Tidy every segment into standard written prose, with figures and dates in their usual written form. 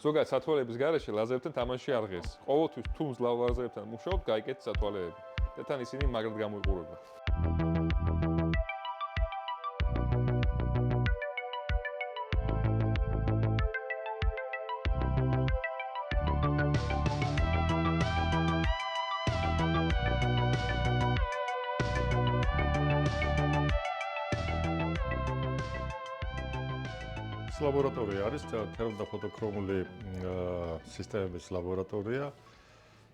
ზოგადად სათვალეების გარეშე ლაზერებთან თამაში არ ღირს. ყოველთვის თუ მძლავრ ლაზერებთან მუშაობთ, გაიგეთ სათვალეები. და თან ისინი მაგრად გამოიყურება. ლაბორატორია არის თერმოფოტოქრომული სისტემების ლაბორატორია,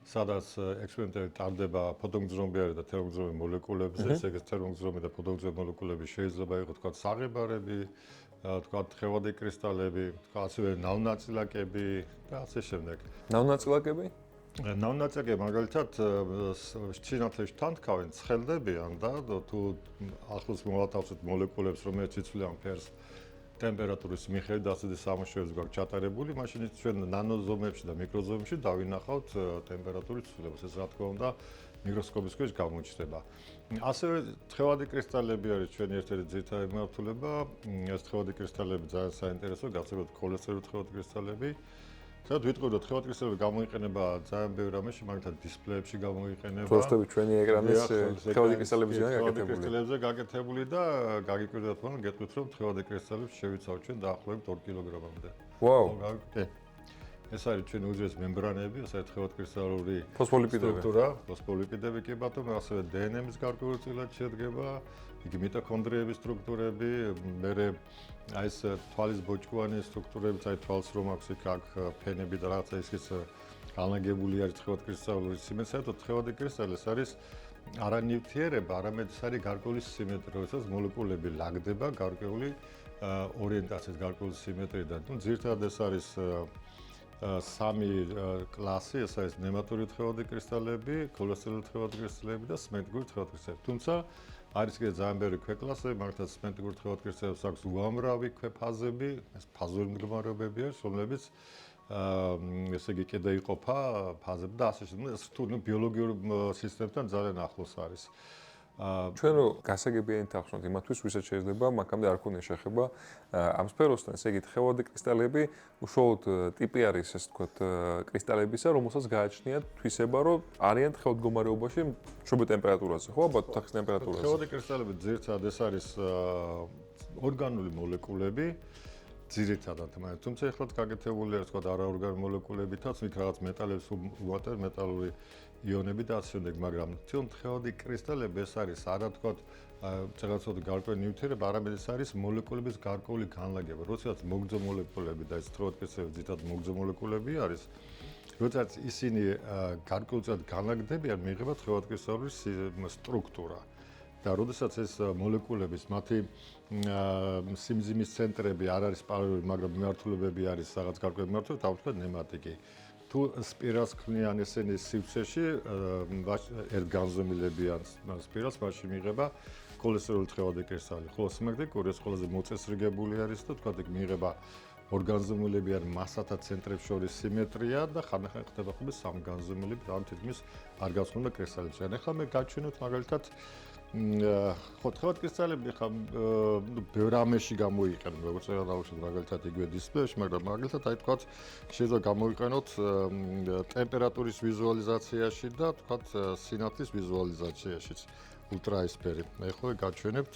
სადაც ექსპერიმენტები ტარდება ფოტოგზრომიარე და თერმოგზრომი მოლეკულებზე, ესე იგი თერმოგზრომი და ფოტოგზრომი მოლეკულები შეიძლება იყოს თქვა საღებარები, თქვა თხევადი კრისტალები, თქვა ასევე ნავნაწილაკები და ასე შემდეგ. ნავნაწილაკები? ნავნაწილაკები მაგალითად სინათლეში თანთქავენ, ცხელდებიან და თუ ახლოს მოვათავსოთ მოლეკულებს, რომელიც იცვლიან ფერს ტემპერატურის მიხედვით ასეთი სამუშაოები გვაქვს ჩატარებული, მაშინ ჩვენ ნანოზომებში და მიკროზომებში დავინახავთ ტემპერატურის ცვლილებას. ეს რა თქმა უნდა მიკროსკოპის ქვეშ გამოჩნდება. ასევე თხევადი კრისტალები არის ჩვენი ერთ-ერთი ძირითადი მიმართულება. ეს თხევადი კრისტალები ძალიან საინტერესოა, გასაგებად ქოლესტერული თხევადი კრისტალები. სადაც ვიტყოდი, რომ თხევადი კრისტალები გამოიყენება ძალიან ბევრ რამეში, მაგალითად დისპლეებში გამოიყენება. პროსტები ჩვენი ეკრანის თხევადი კრისტალებზეა გაკეთებული. კრისტალებზე გაკეთებული და გაგიკვირდათ, რომ გეტყვით, რომ თხევადი კრისტალებს შევიცავთ ჩვენ დაახლოებით 2 კილოგრამამდე. ვაუ. ეს არის ჩვენი უძველეს მემბრანები, ეს არის თხევადი კრისტალური ფოსფოლიპიდები. ფოსფოლიპიდები კი ბატონო, ასევე დნმ-ის გარკვეული წილად შედგება, იგი მიტოქონდრიების სტრუქტურები, მერე აი ეს თვალის ბოჭკოვანი სტრუქტურები, აი თვალს რომ აქვს იქ აქ ფენები და რაღაცა ისიც განლაგებული არის თხევადი კრისტალური სიმეტრია, თუ თხევადი კრისტალი ეს არის არა ნივთიერება, არამედ ეს არის გარკვეული სიმეტრია, როდესაც მოლეკულები ლაგდება გარკვეული ორიენტაციის, გარკვეული სიმეტრიიდან. ნუ ძირითადად ეს არის სამი კლასი, ეს არის ნემატური თხევადი კრისტალები, ქოლესტერული თხევადი კრისტალები და სმენტიკური თხევადი კრისტალები. თუმცა არის კიდე ძალიან ბევრი ქვეკლასები, მაგალითად სმენტიკური თხევადი კრისტალებს აქვს უამრავი ქვეფაზები, ეს ფაზური მდგომარეობები არის, რომლებიც ესე იგი კიდე იყოფა ფაზები და ასე შემდეგ. ეს თუ ბიოლოგიურ სისტემებთან ძალიან ახლოს არის. ჩვენ რო გასაგებიანი თავხსნათ იმათვის, ვისაც შეიძლება მაგამდე არ ქონია შეხება ამ სფეროსთან, ესე იგი თხევადი კრისტალები უშუალოდ ტიპი არის, ესე ვთქვათ, კრისტალებისა, რომელსაც გააჩნიათ თვისება, რომ არიან თხევად მდგომარეობაში მშრომელ ტემპერატურაზე, ხო, ალბათ ოთახის ტემპერატურაზე. თხევადი კრისტალები ძირითადად ეს არის ორგანული მოლეკულები. ძირითადად, მაგრამ თუმცა ეხლა გაკეთებული არის თქვა არაორგანული მოლეკულებითაც, იქ რაღაც მეტალებს უვატებს, მეტალური იონები და ასე შემდეგ, მაგრამ თვითონ თხევადი კრისტალები ეს არის არა თქვა რაღაცა გარკვეული ნივთიერება, არამედ ეს არის მოლეკულების გარკვეული განლაგება. როდესაც მოგრძო მოლეკულები და ეს თხევადი კრისტალები ძირითადად მოგრძო მოლეკულები არის, როდესაც ისინი გარკვეულწილად განლაგდებიან, მიიღება თხევადი კრისტალური სტრუქტურა. და როდესაც ეს მოლეკულების მათი სიმძიმის ცენტრები არ არის პარალელური, მაგრამ მიმართულებები არის რაღაც გარკვეული მიმართულება, დავთქვათ ნემატიკი. თუ სპირალს ქმნიან ესენი სივრცეში, ერთ განზომილებიან სპირალს, მაშინ მიიღება ქოლესტერული თხევადი კრისტალი. ხოლო სიმაგრიტიკური ეს ყველაზე მოწესრიგებული არის და თქვათ იქ მიიღება ორგანზომილებიან მასათა ცენტრებს შორის სიმეტრია და ხანდახან ხდება ხოლმე სამგანზომილები, და ამ თითქმის არ გასხმულდა კრისტალებს. ან ახლა მე გაჩვენოთ მაგალითად ხო თხევადი კრისტალები ხა ბევრ რამეში გამოიყენება, როგორც დავუშვათ მაგალითად იგივე დისპლეიში, მაგრამ მაგალითად აი თქვათ შეიძლება გამოიყენოთ ტემპერატურის ვიზუალიზაციაში და თქვათ სინათლის ვიზუალიზაციაშიც ულტრაისფერი. მე ხო გაჩვენებთ.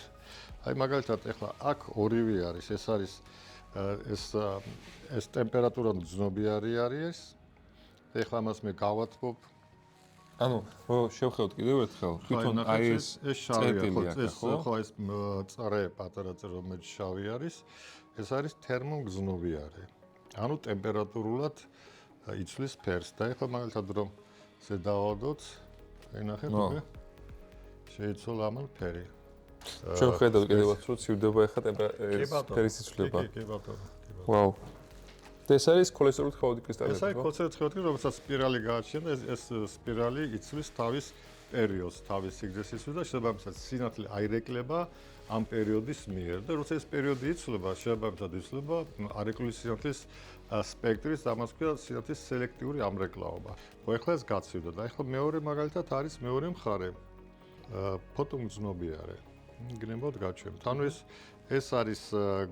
აი მაგალითად ახლა აქ ორივე არის, ეს არის ეს ტემპერატურა ძნობიარი არის. ახლა ამას მე გავათბობ. ანუ შევხედოთ კიდევ ერთხელ, თვითონ აი ეს წერტილია, ხო, ეს წრე, პატარა წრე, რომელიც შავი არის, ეს არის თერმოგზნობიარე. ანუ ტემპერატურულად იცვლის ფერს და ახლა მაგალითად რომ ესე დავადოთ, ენახეთ, შეიცვალა ამან ფერი. ჩვენ ხედავთ კიდევაც რომ ცივდება ახლა ფერის ცვლილება. კი ბატონო. ვაუ. ეს არის ქოლესტერული თხევადი კრისტალები. ეს არის ქოლესტერული თხევადი კრისტალი, რომელსაც სპირალი გააჩნია და ეს სპირალი იცვლის თავის პერიოდს, თავის სიგრძეს იცვლის და შესაბამისად სინათლე აირეკლება ამ პერიოდის მიერ და როცა ეს პერიოდი იცვლება, შესაბამისად იცვლება არეკლული სინათლის სპექტრის, ამას ქვია სინათლის სელექტიური ამრეკლაობა. ხო, ახლა ეს გაცივდა და ახლა მეორე მაგალითად არის მეორე მხარე. ფოტომგზნობიარე. გნებავთ გაჩვენებთ. ანუ ეს არის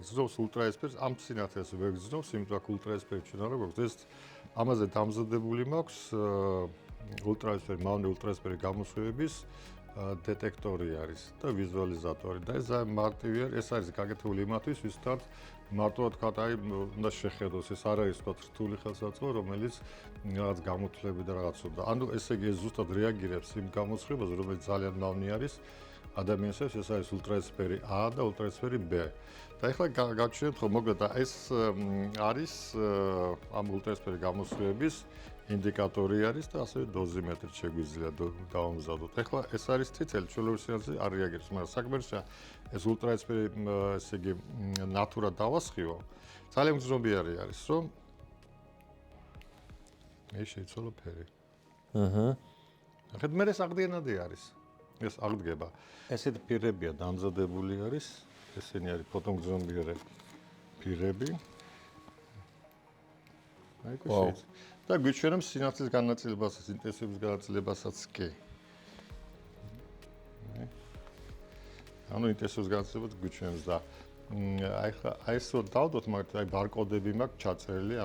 გზნობს ულტრაესფერს, ამ სინათლეს ვერ გზნობს, იმიტომ რომ ულტრაესფერი ჩვენ არ გვაქვს. ეს ამაზე დამზადებული მაქვს ულტრაესფერი, მავნე ულტრაესფერი გამოსხივების დეტექტორი არის და ვიზუალიზატორი და ეს ძალიან მარტივია, ეს არის გაკეთებული იმათვის, ვისთანაც მარტო თქვა, აი, უნდა შეხედოს, ეს არ არის თქვა რთული ხელსაწყო, რომელიც რაღაც გამოთვლები და რაღაც უნდა. ანუ ესე იგი ეს ზუსტად რეაგირებს იმ გამოსხივებას, რომელიც ძალიან მავნე არის ადამიანებს, ეს არის ულტრაესფერი A და ულტრაესფერი B. და ეხლა გავჩვენებთ, რომ მოკლედ ეს არის ამ ულტრაესფერი გამოსხივების ინდიკატორი არის და ასევე დოზიმეტრი შეგვიძლია დავამზადოთ. ეხლა ეს არის ციცელი, ჩვეულებრივ სინათლეზე არ რეაგირებს, მაგრამ საკმარისია ეს ულტრაესფერი, ესე იგი, ნატურად დავასხივო. ძალიან მგრძნობიარე არის, რომ ეს შეიცვალო ფერი. ნახეთ, მე ეს აღდგენადი არის. ეს აღდგება. ესეთი ფირებია დამზადებული არის. ესენი არის ფოტომგრძნობიარე ფირები. აი, გუშინ. და გვიჩვენებს სინათლის განაწილებასაც, ინტენსივობის განაწილებასაც კი. ანუ ინტენსივობის განაწილებაც გვიჩვენებს და აი ეს რო დავდოთ, მაგრამ აი ბარკოდები მაქვს ჩაწერილი,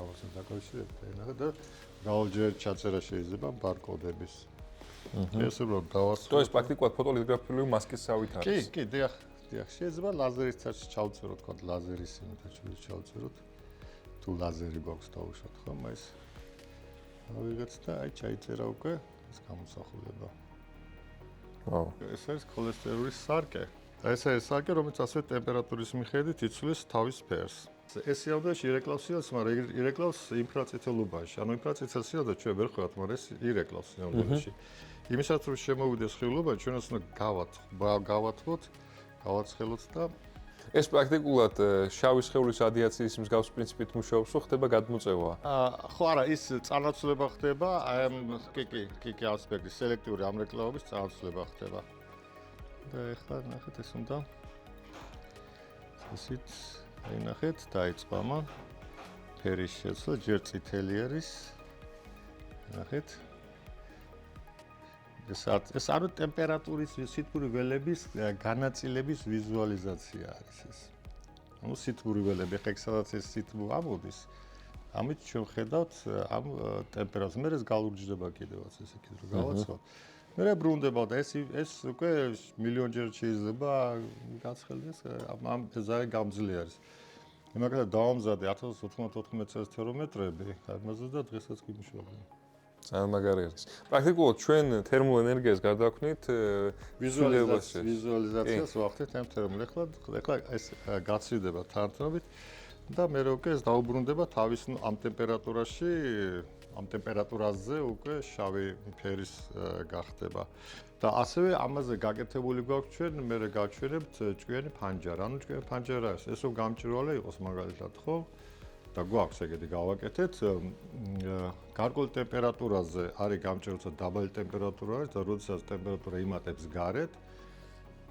დავასწრებ დაკავშირებით, ნახეთ და გაუჯერ ჩაწერა შეიძლება ბარკოდების. ეს რო დავასწრებ. То есть პრაქტიკულად ფოტოლითოგრაფიული მასკისავით არის. კი, დიახ, შეიძლება ლაზერითაც ჩავწეროთ, თქვა ლაზერის სიმეთრით ჩავწეროთ. თუ ლაზერი გვაქვს დავუშვათ ხომ ეს ავიღეთ და აი ჩაიწერა უკვე ეს გამოსახულება. ვაუ. ეს არის ქოლესტეროლის სარკე. ეს არის სარკე, რომელიც ასევე ტემპერატურის მიხედვით იცვლის თავის ფერს. ეს სიავდეში ირეკლავს სიავდეს, მაგრამ ირეკლავს ინფრაწითელობაში. ანუ ინფრაწითელ სიავდეს ჩვენ ვერ ხვდათ, მაგრამ ეს ირეკლავს სიავდეში. იმისათვის რომ შემოვიდეს ხილულობა, ჩვენ უნდა გავათბოთ, გავაცხელოთ და ეს პრაქტიკულად შავი სხეულის რადიაციის მსგავს პრინციპით მუშაობს, ხო ხდება გადმოწევა? ხო არა, ის წანაცვლება ხდება, კი, ასპექტი სელექტიური ამრეკლავების წანაცვლება ხდება. და ეხლა ნახეთ ეს უნდა ისიც აი ნახეთ, დაიწყო ამა ფერის შეცვლა, ჯერ წითელი არის. ნახეთ. ეს არის ტემპერატურის სითბური ველების განაწილების ვიზუალიზაცია არის ეს. ანუ სითბური ველები, ხა იქ სადაც ეს სითბო ამოდის, ამით ჩვენ ხედავთ ამ ტემპერატურას. მე ეს გალურჯდება კიდევაც ეს იქით რომ გავაცვალ. მე ბრუნდება და ეს უკვე მილიონჯერ შეიძლება გაცხელდეს, ამ ძალიან გამძლე არის. იმაგრად დავამზადე 1994 წელს თერმომეტრები, ამაზე და დღესაც გიმუშავებია. ძალიან მაგარი არის. პრაქტიკულად ჩვენ თერმულ ენერგიას გადავაქმნით ვიზუალიზაციას ვახდით ამ თერმულ. ეხლა ეს გაცივდება თანთრობით და მე უკვე ეს დაუბრუნდება თავის ამ ტემპერატურაში, ამ ტემპერატურაზე უკვე შავი ფერის გახდება. და ასევე ამაზე გაკეთებული გვაქვს ჩვენ, მე გავჩვენებთ ჭკვიანი ფანჯარა. ანუ ჭკვიანი ფანჯარა ეს რომ გამჭვირვალე იყოს მაგალითად, ხო? და გვაქვს ეგეთი გავაკეთეთ. გარკვეულ ტემპერატურაზე არის გამჭვირვალე, როცა დაბალი ტემპერატურა არის და როდესაც ტემპერატურა იმატებს გარეთ,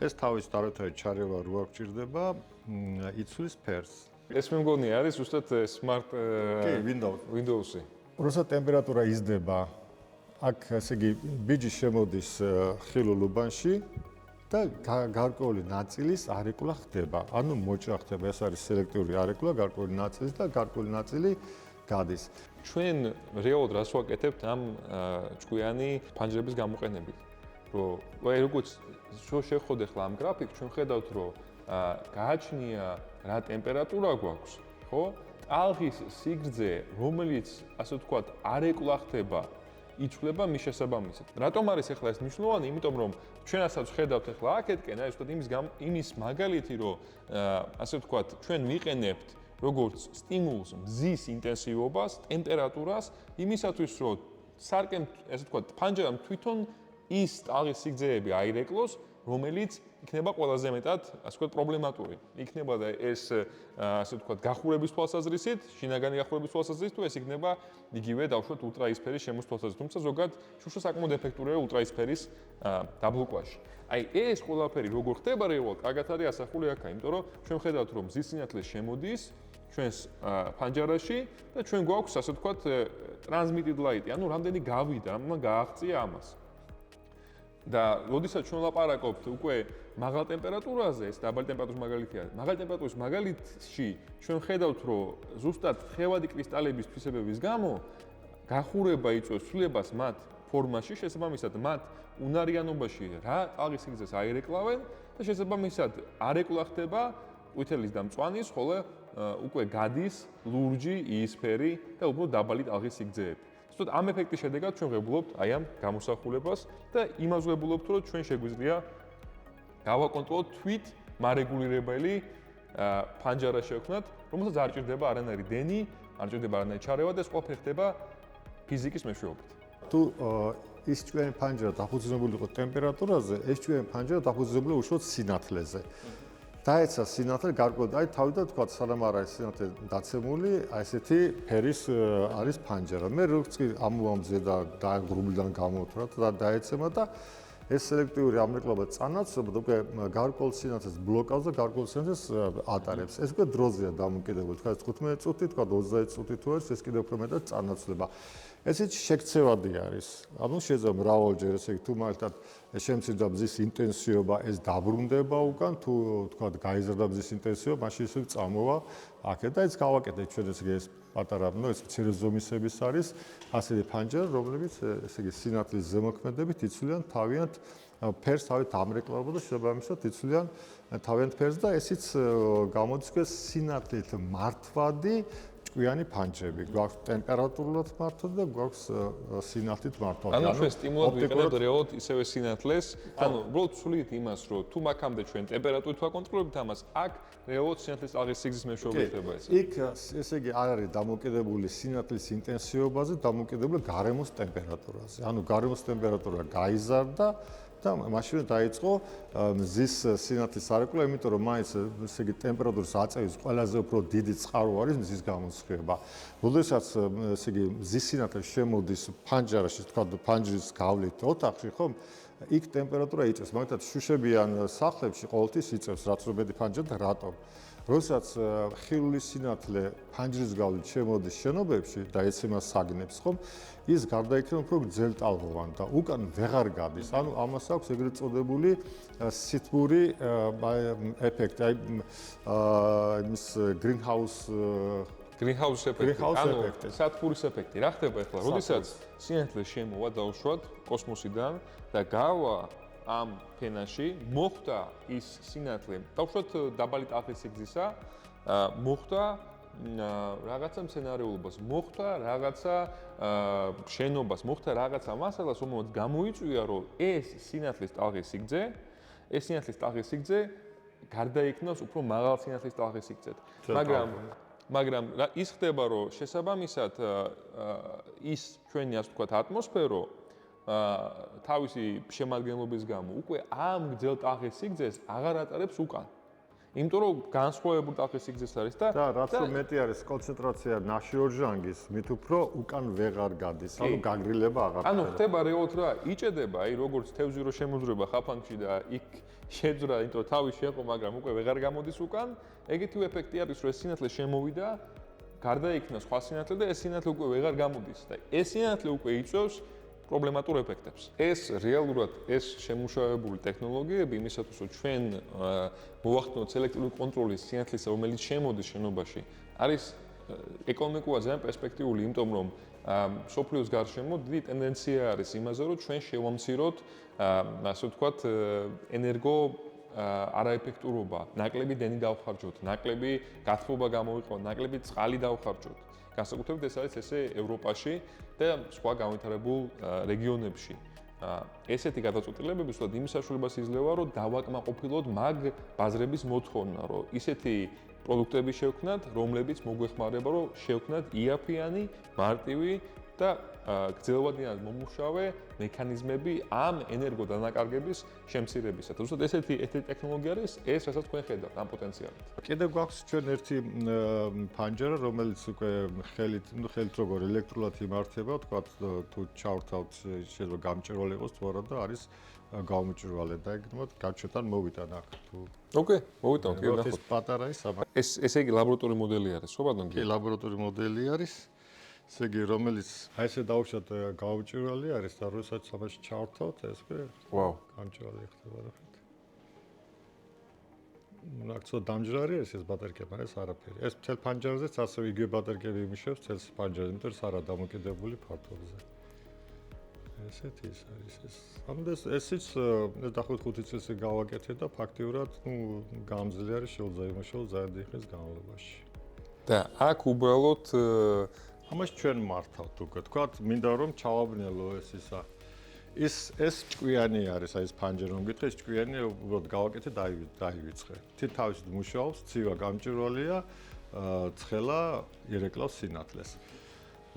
ეს თავის დავითარი ჩარევა რო არ გჭირდება, იცვლის ფერს. ეს მე მგონი არის ზუსტად smart Windows-ი. როცა ტემპერატურა იზრდება, აქ ესე იგი ბიჯი შემოდის ხილულ უბანში და გარკვეული ნაწილის არეკულა ხდება. ანუ მოჭრა ხდება, ეს არის სელექტიური არეკულა, გარკვეული ნაწილის და გარკვეული ნაწილი გადის. ჩვენ რეალურად რას ვაკეთებთ ამ ჭკვიანი ფანჯრების გამოყენებით? რომ აი როგორც შეხოთ ახლა ამ გრაფიკს, ჩვენ ხედავთ, რომ გააჩნია რა ტემპერატურა გვაქვს, ხო? ტალღის სიგრძე, რომელიც ასე ვთქვათ, არეკულა ხდება, იცვლება მის შესაბამისად. რატომ არის ახლა ეს მნიშვნელოვანი? იმიტომ რომ ჩვენ ასაც ხედავთ ახლა აქეთკენ, აი ზუსტად იმის მაგალითი, რომ ასე ვთქვათ, ჩვენ ვიყენებთ როგორც სტიმულს მზის ინტენსივობას, ტემპერატურას, იმისათვის რომ სარკემ, ასე ვთქვათ, ფანჯრამ თვითონ ის ტალღის სიგრძეები აირეკლოს, რომელიც იქნება ყველაზე მეტად, ასე ვთქვათ, პრობლემატური. იქნება და ეს, ასე ვთქვათ, გახურების თვალსაზრისით, შინაგანი გახურების თვალსაზრისით, თუ ეს იქნება იგივე დავუშვათ ულტრაისფერის შემოსთვალსაზრისით. თუმცა ზოგადად შუშა საკმაოდ ეფექტურია ულტრაისფერის დაბლოკვაში. აი ეს ყველაფერი როგორ ხდება რეალურად, კარგად არის ასახული აქა, იმიტომ რომ ჩვენ ხედავთ, რომ მზის სინათლე შემოდის ჩვენს ფანჯარაში და ჩვენ გვაქვს, ასე ვთქვათ, transmitted light, ანუ რამდენი გავიდა, გააღწია ამას. და როდესაც ჩვენ ვლაპარაკობთ უკვე მაღალ ტემპერატურაზე, ეს დაბალი ტემპერატურის მაგალითია. მაღალი ტემპერატურის მაგალითში ჩვენ ხედავთ, რომ ზუსტად ხევადი კრისტალების თვისებების გამო გახურება იწვევს ცვლილებას მათ ფორმაში, შესაბამისად მათ უნარიანობაში რა ტალღის სიგრძეს აირეკლავენ და შესაბამისად არეკლა ხდება ყვითელის და მწვანის, ხოლო უკვე გადის ლურჯი, იისფერი და უფრო დაბალი ტალღის სიგრძეები. ზუსტად ამ ეფექტის შედეგად ჩვენ ვღებულობთ აი ამ გამოსახულებას და იმას ვღებულობთ, რომ ჩვენ შეგვიძლია გავაკონტროლოთ თვით მარეგულირებელი ფანჯარა შევქმნათ, რომელსაც არ ჭირდება არანაირი დენი, არ ჭირდება არანაირი ჩარევა და ეს ყველაფერი ხდება ფიზიკის მეშვეობით. თუ ის ჩვენი ფანჯარა დაფუძნებული იყო ტემპერატურაზე, ეს ჩვენი ფანჯარა დაფუძნებული უშუალოდ სინათლეზე. დაეცა სინათლე გარკვეულად, აი თავიდან თქვა, სანამ არ არის სინათლე დაცემული, აი ესეთი ფერის არის ფანჯარა. მე როგორც კი ამოვამძე და დააგრუბლიდან გამოვთვრა და დაეცემა და ეს სელექტიური ამრეკლობა წანაცვლება უკვე გარკვეულ სინათლეს ბლოკავს და გარკვეულ სინათლეს ატარებს. ეს უკვე დროზეა დამოკიდებული. თქვა 15 წუთი, თქვა 20 წუთი თუ არის, ეს კიდევ უფრო მეტად წანაცვლება. ესეც შექცევადი არის. ანუ შეიძლება მრავალჯერ, ესე იგი თუ მაგალითად შემცირდა ბზის ინტენსივობა, ეს დაბრუნდება უკან, თუ თქვა გაიზარდა ბზის ინტენსივობა, მაშინ ისე წამოვა აქეთ და ეს გავაკეთეთ ჩვენ ესე იგი ეს პატარა, ну ეს მცირე ზომისების არის ასეთი ფანჯარა, რომლებიც ესე იგი სინათლის ზემოქმედებით იცვლიან თავიანთ ფერს, თავით ამრეკლავება და შესაბამისად იცვლიან თავიანთ ფერს და ესიც გამოდის სინათლით მართვადი ჭკვიანი ფანჯრები. გვაქვს ტემპერატურულად მართვადი და გვაქვს სინათლით მართვადი. ანუ ჩვენ სტიმულად ვიყენებთ რეალურად ისევე სინათლეს. ანუ უბრალოდ ვსულით იმას, რომ თუ მაგამდე ჩვენ ტემპერატურით ვაკონტროლებთ ამას, აქ რეალურად სინათლის ტალღის სიგრძის მეშვეობით ხდება ეს. იქ ესე იგი არ არის დამოკიდებული სინათლის ინტენსივობაზე, დამოკიდებული გარემოს ტემპერატურაზე. ანუ გარემოს ტემპერატურა გაიზარდა და მაშინ დაიწყო მზის სინათლის არეკლა, იმიტომ რომ მაინც ესე იგი ტემპერატურის აწევის ყველაზე უფრო დიდი წყარო არის მზის გამოსხივება. როდესაც ესე იგი მზის სინათლე შემოდის ფანჯარაში, თქვა ფანჯრის გავლით ოთახში, ხო? იქ ტემპერატურა იწევს, მაგალითად შუშებიან სახლებში ყოველთვის იწევს რაც რო მეტი ფანჯარა და რატომ? როდესაც ხილული სინათლე ფანჯრის გავლით შემოდის შენობებში და ეცემა საგნებს, ხო? ის გარდაიქმნება უფრო გრძელტალღოვანი და უკან ვეღარ გადის. ანუ ამას აქვს ეგრეთ წოდებული სითბური ეფექტი, აი იმის greenhouse ეფექტი, ანუ სათბურის ეფექტი. რა ხდება ახლა? როდესაც სინათლე შემოვა დაუშვათ კოსმოსიდან და გავა ამ ფენაში, მოხდა ის სინათლე, დაუშვათ დაბალი ტალღის სიგრძისა, მოხდა რაღაცა მცენარეულობას, მოხდა რაღაცა შენობას, მოხდა რაღაცა მასალას, რომელსაც გამოიწვია, რომ ეს სინათლის ტალღის სიგრძე, ეს სინათლის ტალღის სიგრძე გარდაიქმნას უფრო მაღალ სინათლის ტალღის სიგრძედ. მაგრამ ის ხდება, რომ შესაბამისად ის ჩვენი ასე ვთქვათ ატმოსფერო თავისი შემადგენლობის გამო უკვე ამ გრძელ ტალღის სიგრძეს აღარ ატარებს უკან. იმიტომ რომ განსხვავებული ტალღის სიგრძეს არის და რაც რომ მეტი არის კონცენტრაცია ნაშიორჟანგის, მით უფრო უკან ვეღარ გადის, ანუ გაგრილება აღარ ხდება. ანუ ხდება რეალურად რა, იჭედება, აი როგორც თევზი რო შემოძრება ხაფანგში და იქ შეძრა, იმიტომ რომ თავი შეყო, მაგრამ უკვე ვეღარ გამოდის უკან, ეგეთივე ეფექტი არის, რომ ეს სინათლე შემოვიდა, გარდაიქმნა სხვა სინათლე და ეს სინათლე უკვე ვეღარ გამოდის და ეს სინათლე უკვე იწვევს პრობლემატურ ეფექტებს. ეს რეალურად ეს შემუშავებული ტექნოლოგიები იმისათვის, რომ ჩვენ მოვახდინოთ სელექტიური კონტროლის სინათლისა, რომელიც შემოდის შენობაში, არის ეკონომიკურად ძალიან პერსპექტიული, იმიტომ რომ სოფლიოს გარშემო დიდი ტენდენცია არის იმაზე, რომ ჩვენ შევამციროთ, ასე ვთქვათ, ენერგო არაეფექტურობა, ნაკლები დენი დავხარჯოთ, ნაკლები გათბობა გამოვიყენოთ, ნაკლები წყალი დავხარჯოთ. განსაკუთრებით ეს არის ესე ევროპაში და სხვა განვითარებულ რეგიონებში. ესეთი გადაწყვეტილებები სწორედ იმის საშუალებას იძლევა, რომ დავაკმაყოფილოთ მაგ ბაზრების მოთხოვნა, რომ ისეთი პროდუქტები შევქმნათ, რომლებიც მოგვეხმარება, რომ შევქმნათ იაფიანი, მარტივი და გრძელვადიანად მომუშავე მექანიზმები ამ ენერგო დანაკარგების შემცირებისას. ზუსტად ესეთი ტექნოლოგია არის ეს, რასაც თქვენ ხედავთ ამ პოტენციალით. კიდევ გვაქვს ჩვენ ერთი ფანჯარა, რომელიც უკვე ხელით როგორ ელექტრულად იმართება, თქვა თუ ჩავრთავთ შეიძლება გამჭვირვალე იყოს თუ არა და არის გამჭვირვალე და ეგნებად გაჩვენთან მოვიტან აქ თუ ოკეი, მოვიტანოთ კიდევ ეს პატარა ის ესე იგი ლაბორატორიული მოდელი არის, ხო ბატონო? კი, ლაბორატორიული მოდელი არის. ესე იგი, რომელიც აი ესე დავუშვათ გაუჭირველი არის და როდესაც ამაში ჩავთავთ, ეს კი ვაუ. გამჭვირვალე ხდება რა ხეთ. ნახო დამჯრარი არის ეს ბატარკები, ეს არაფერი. ეს მთელ პანჯარზეც ასევე იგივე ბატარკები იმუშავებს მთელ პანჯარზე, იმიტომ რომ არა დამოკიდებული ფართობზე. ესეთი ის არის ეს. ამდენ ესიც დაახლოებით 5 წელს გავაკეთე და ფაქტიურად, გამძლე არის შეუძლია იმუშაოს ძალიან ხნის განმავლობაში. და აქ უბრალოდ ამას ჩვენ მართავთ უკვე. თქვათ, მინდა რომ ჩავაბნელო ეს ისა. ეს ჭკვიანი არის, აი ეს ფანჯერი რომ გითხე, ეს ჭკვიანი უბრალოდ გავაკეთე და დაივიწყე. თვით თავისით მუშაობს, ცივა გამჭვირვალეა, ცხელა ირეკლავს სინათლეს.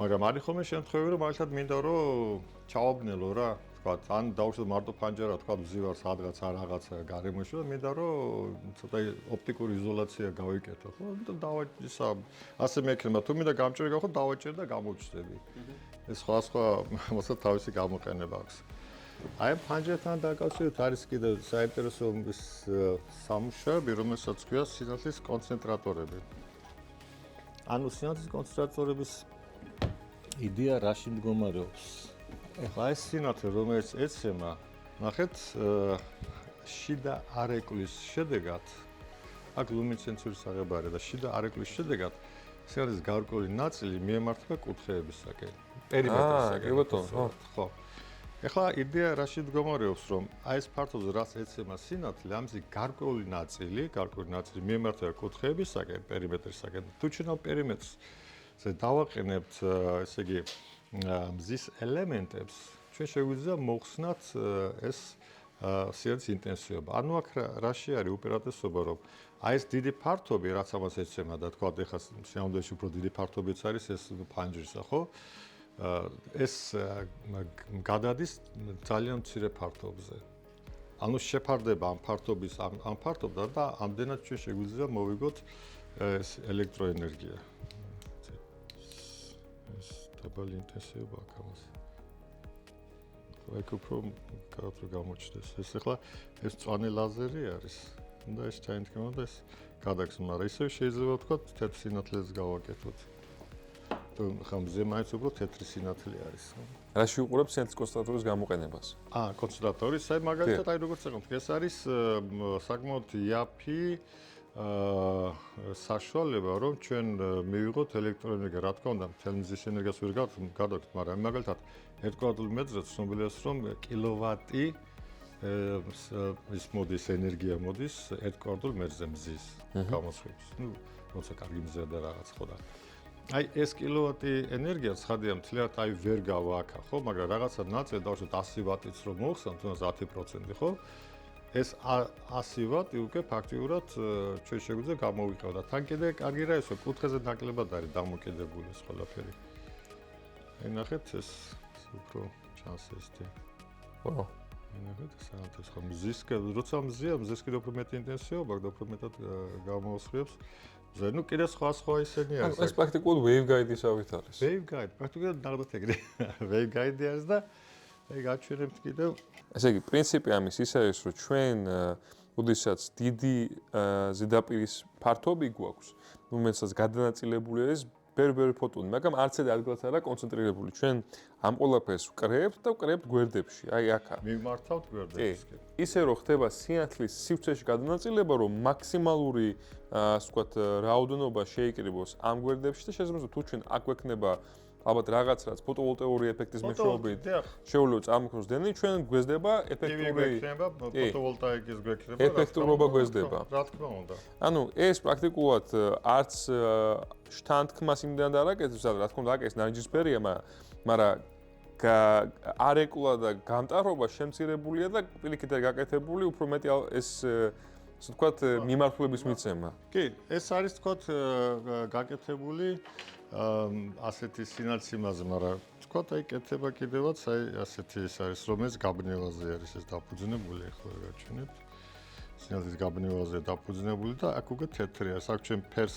მაგრამ არის ხოლმე შემთხვევები, რომ მაგალითად მინდა რომ ჩავაბნელო რა, თქვათ, ან დავუშვათ მარტო ფანჯარა, თქვათ, ვზივარ სადღაც არ რაღაცა გარემოში და მინდა რომ ცოტა ოპტიკური იზოლაცია გავიკეთო, ხო? და ისა ასე მექნება, თუ მინდა გამჭვირი გავხო, დავაჭერ და გამოვჩნდები. ეს სხვა მოსა თავისი გამოყენება აქვს. აი ფანჯერთან დაკავშირებით არის კიდევ საინტერესო სამუშაოები, რომელსაც ქვია სინათლის კონცენტრატორები. ანუ სინათლის კონცენტრატორების იდეა რაში მდგომარეობს? ეხლა ეს სინათლე, რომელიც ეცემა, ნახეთ, შიდა არეკლის შედეგად, აქ ლუმინესცენციის აღება არის და შიდა არეკლის შედეგად სინათლის გარკვეული ნაწილი მიემართება კუთხეებისაკენ. პერიმეტრისაკენ. ხო. ეხლა იდეა რაში მდგომარეობს, რომ აი ეს ფართობზე რაც ეცემა სინათლე, ამისი გარკვეული ნაწილი მიემართება კუთხეებისაკენ, პერიმეტრისაკენ. თუ ჩვენ ამ პერიმეტრს დავაყენებთ, ესე იგი, მზის ელემენტებს, ჩვენ შეგვიძლია მოხსნათ ეს სინათლის ინტენსივობა. ანუ აქ რაში არის უპირატესობა, რომ აი ეს დიდი ფართობი, რაც ამას ეცემა და თქვა, ეხლა სინამდვილეში უფრო დიდი ფართობიც არის ეს ფანჯრისა, ხო? ეს გადადის ძალიან მცირე ფართობზე. ანუ შეფარდება ამ ფართობის ამ ფართობთან და ამდენად ჩვენ შეგვიძლია მოვიგოთ ეს ელექტროენერგია. ეს დაბალი ინტენსივობა აქვს ამას. აი უფრო კარგად გამოჩნდეს. ეს ახლა ეს მწვანე ლაზერი არის. და ეს ჩაინთქმა და ეს გადაგზავნა, მაგრამ ისევ შეიძლება ვთქვა თეთრ სინათლეს გავაკეთოთ. თუ ხამზე მაინც უფრო თეთრი სინათლე არის. რაში უყურებს სინათლის კონცენტრატორის გამოყენებას? კონცენტრატორის, აი მაგალითად, აი როგორც წეგნობთ, ეს არის საკმაოდ იაფი საშუალება, რომ ჩვენ მივიღოთ ელექტროენერგია. რა თქმა უნდა, მთელ მზის ენერგიას ვერ გადავთ, მაგრამ მაგალითად, ერთკვადრატულ მეტრზე ცნობილია, რომ კილოვატი ის მოდის ენერგია მოდის ერთკვადრატულ მეტრზე მზის გამოსხივს. როცა კარგი მზია და რაღაც ხო და აი ეს კილოვატი ენერგია ცხადია მთლიანად აი ვერ გავააქა, ხო, მაგრამ რაღაცა ნაწილი დავუშვათ 100 ვატიც რომ მოხსნათ, თუნდაც 10%, ხო? ეს 100 ვატი უკვე ფაქტიურად ჩვენ შეგვიძლია გამოვიყენოთ და თან კიდე კარგი რა ისო კუთხეზე ნაკლებად არის დამოკიდებული ეს ყველაფერი. აი ნახეთ ეს უფრო ჩანს ეს თი. ხო. ნახეთ საერთოდ ხომ როცა მზია, მზის კიდევ უფრო მეტი ინტენსივობა და უფრო მეტად გამოსხივებს. ნუ კიდე სხვა ისენი არის. ეს პრაქტიკულად waveguide-ისავით არის. Waveguide, პრაქტიკულად ალბათ ეგრე waveguide არის და აი გაჩვენებთ კიდევ. ესე იგი, პრინციპი ამის ის არის, რომ ჩვენ ოდესაც დიდი ზედაპირის ფართობი გვაქვს, რომელსაც გადანაწილებული არის ბერ-ბერ ფოტონი, მაგრამ არც ერთ ადგილას არა კონცენტრირებული. ჩვენ ამ ყველაფერს ვკრებთ და ვკრებთ გვერდებში, აი აქა. მივმართავთ გვერდებში. ისე რომ ხდება სინათლის სივრცეში გადანაწილება, რომ მაქსიმალური ასე ვთქვათ, რაოდენობა შეიკრიბოს ამ გვერდებში და შესაძლოა თუ ჩვენ აქ გვექნება ალბათ რაღაც რაც ფოტოვოლტაიკური ეფექტის მეშვეობით შეუძლია წარმოქმნოს დენი, ჩვენ გვესდება ეფექტური ფოტოვოლტაიკის გვექნება ეფექტურობა გვესდება. რა თქმა უნდა. ანუ ეს პრაქტიკულად არც შთანთქმას იმდან არაკეთებს, რა თქმა უნდა, აკეთებს ნარინჯისფერია, მაგრამ არეკლა და გამტარობა შემცირებულია და პირიქით არის გაკეთებული უფრო მეტი ეს ასე ვთქვათ მიმართულების მიცემა. კი, ეს არის ვთქვათ გაკეთებული ასეთი სინათლის იმაზე, მაგრამ ვთქვათ აი კეთება კიდევაც აი ასეთი ის არის, რომელიც გაბნევაზე არის ეს დაფუძნებული, ახლა გაჩვენებთ. სინათლის გაბნევაზე დაფუძნებული და აქ უკვე თეთრი არის. აქ ჩვენ ფერს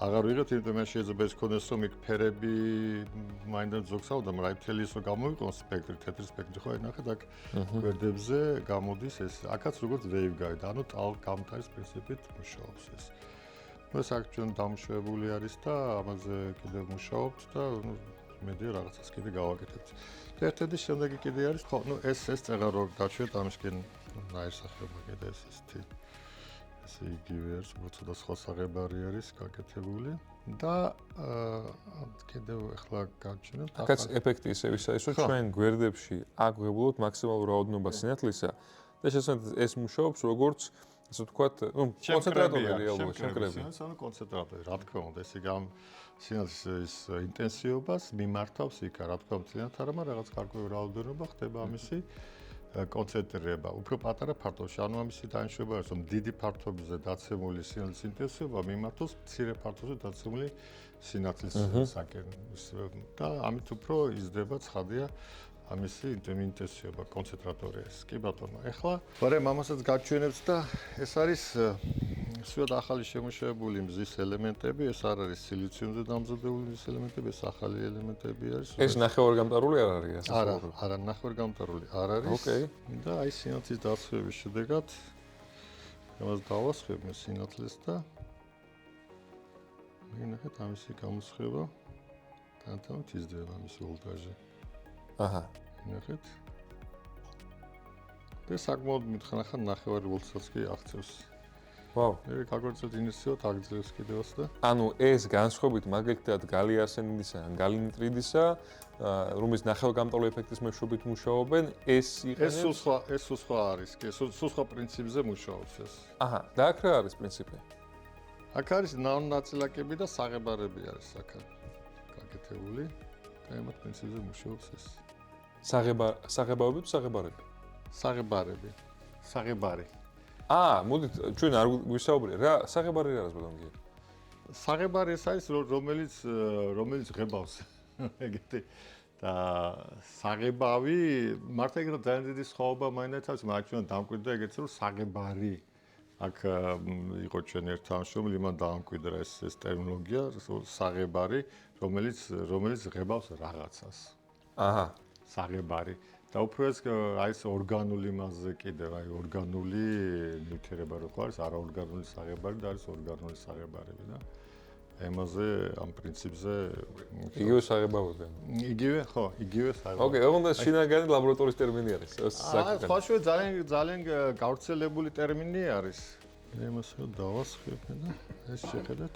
აღარ ვიღებთ, იმიტომ რომ შეიძლება ის ქონდეს რომ იქ ფერები მაინდაც ზოგსავდა, მაგრამ აი მთელი ის რომ გამოვიყენოს სპექტრი, თეთრი სპექტრი ხო, აი ნახეთ აქ გვერდებზე გამოდის ეს. აქაც როგორც waveguide, ანუ ტალ-გამტარის პრინციპით მუშაობს ეს. ეს აქ ჩვენ დამშვებული არის და ამაზე კიდევ მუშაობთ და იმედია რაღაცას კიდე გავაკეთებთ. და ერთ-ერთი შემდეგი კიდე არის, ხო, ნუ ეს წეღა რო დაჩვეთ ამისკენ ნაირსახეობა კიდე ესეთი ესე იგივე არის, უბრალოდ ცოტა სხვა საღებარი არის გაკეთებული და კიდევ ახლა გავჩვენებთ აქაც ეფექტი ისე ვისაის, რომ ჩვენ გვერდებში აგვებულოთ მაქსიმალურ რაოდენობა სინათლისა და შესაძლოა ეს მუშაობს როგორც ასე ვთქვათ, ნუ კონცენტრატორი რეალურად შემკრები. ანუ კონცენტრატორი, რა თქმა უნდა, ესე გამ სინათლის ინტენსივობას მიმართავს იქ, რა თქმა უნდა, მთლიანად არა, მაგრამ რაღაც გარკვეული რაოდენობა ხდება ამისი კონცენტრირება. უფრო პატარა ფართობში, ანუ ამისი დანიშნულება არის, რომ დიდი ფართობზე დაცემული სინათლის ინტენსივობა მიმართოს მცირე ფართობზე დაცემული სინათლის საკენს და ამით უფრო იზრდება ცხადია ამისი ინტენსივობა კონცენტრატორი ეს. კი ბატონო, ეხლა ვარემ ამასაც გაჩვენებთ და ეს არის სულად ახალი შემუშავებული მზის ელემენტები, ეს არ არის სილიციუმზე დამზადებული მზის ელემენტები, ეს ახალი ელემენტები არის. ეს ნახევარგამტარული არ არის ასე? არა, ნახევარგამტარული არ არის. ოკეი. და აი სინათლის დასხივების შედეგად ამას დავასხებ მე სინათლეს და მიგინახეთ ამისი გამოსხება თანათან იზრდება ამისი ვოლტაჟი. აჰა. ნახეთ. და საკმაოდ მითხნახან ნახევარი ვოლტსაც კი აღწევს. ვაუ. მე გაგვეცოთ ინერსიოთ აგძლევს კიდევაც და ანუ ეს განსხვავებით მაგალითად გალი არსენიდისა ან გალი ნიტრიდისა, რომლის ნახევარგამტარული ეფექტის მეშვეობით მუშაობენ, ეს სულ სხვა არის, კი, სულ სხვა პრინციპზე მუშაობს ეს. აჰა, და აქ რა არის პრინციპი? აქ არის ნანონაწილაკები და საღებარები არის აქ გაკეთებული და ამათ პრინციპზე მუშაობს ეს. საღებავები თუ საღებარები? საღებარი. მოდით ჩვენ არ გვისაუბრია რა საღებარი რა არის ბატონო? საღებარი ეს არის რომელიც ღებავს ეგეთი და საღებავი მართლა ეგრე ძალიან დიდი სხვაობა მაინც არის, მაგრამ ჩვენ დამკვიდრდა ეგეც რომ საღებარი აქ იყო ჩვენ ერთ თანამშრომელი, მან დაამკვიდრა ეს ტერმინოლოგია, საღებარი, რომელიც ღებავს რაღაცას. აჰა, საღებარი. და უფრო ეს აი ეს ორგანული მასზე კიდევ, აი ორგანული ნივთიერება რო არის, არაორგანული საღებარი და არის ორგანული საღებარები და ამაზე ამ პრინციპზე იგივე საღებავები. იგივე საღებავები. ოკეი, ოღონდ შინაგანი ლაბორატორიის ტერმინი არის. სხვაშუა ძალიან გავრცელებული ტერმინი არის. მე იმას დავასხებ და ეს შეხედეთ.